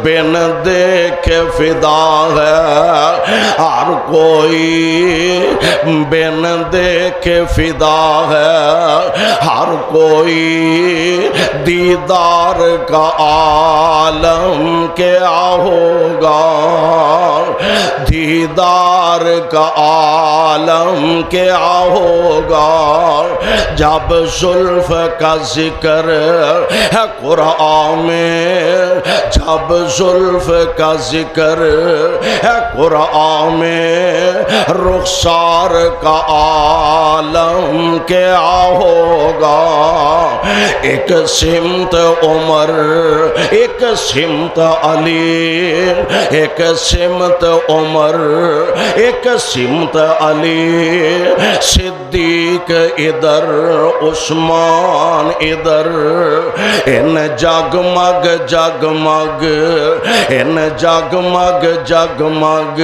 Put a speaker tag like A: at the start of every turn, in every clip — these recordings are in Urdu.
A: بن دیکھے فدا ہے ہر کوئی بن دیکھے فدا ہے ہر کوئی دیدار کا عالم کیا ہوگا دیدار کا عالم کیا ہوگا جب زلف کا ذکر ہے قرآن میں جب زلف کا ذکر ہے قرآن میں رخسار کا عالم کیا ہوگا ایک سمت عمر ایک سمت علی ایک سمت عمر ایک سمت علی صدیق ادھر عثمان ادھر ان جگمگ جگمگ ان جگمگ جگمگ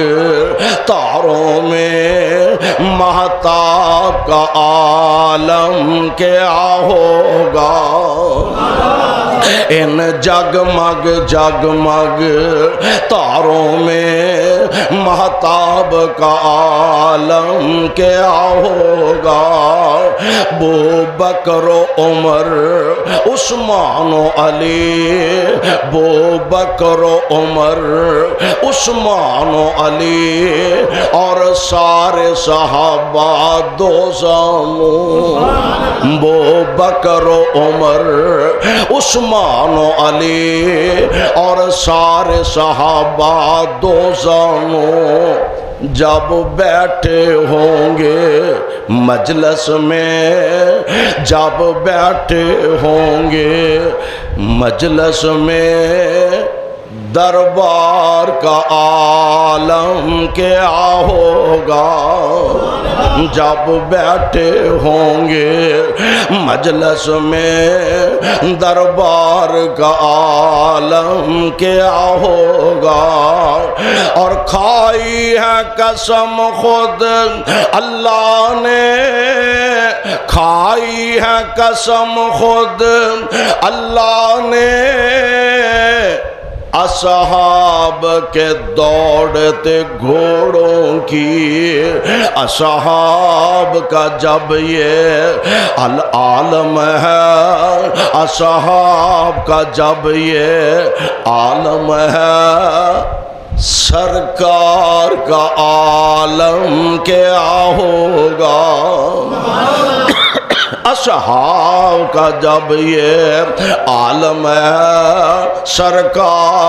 A: تاروں میں مہتاب کا عالم کیا ہوگا ان جگمگ جگمگ تاروں میں مہتاب کا عالم کیا ہوگا ابو بکر و عمر عثمان و علی ابو بکر و عمر عثمان و علی اور سارے صحابہ دو زانوں ابو بکر و عمر عثمان و علی اور سارے صحابہ دو زانوں جب بیٹھے ہوں گے مجلس میں جب بیٹھے ہوں گے مجلس میں دربار کا عالم کیا ہوگا جب بیٹھے ہوں گے مجلس میں دربار کا عالم کیا ہوگا اور کھائی ہے قسم خود اللہ نے کھائی ہے قسم خود اللہ نے اصحاب کے دوڑتے گھوڑوں کی اصحاب کا جب یہ العالم ہے اصحاب کا جب یہ عالم ہے سرکار کا عالم کیا ہوگا اصحاب کا جب یہ عالم ہے سرکار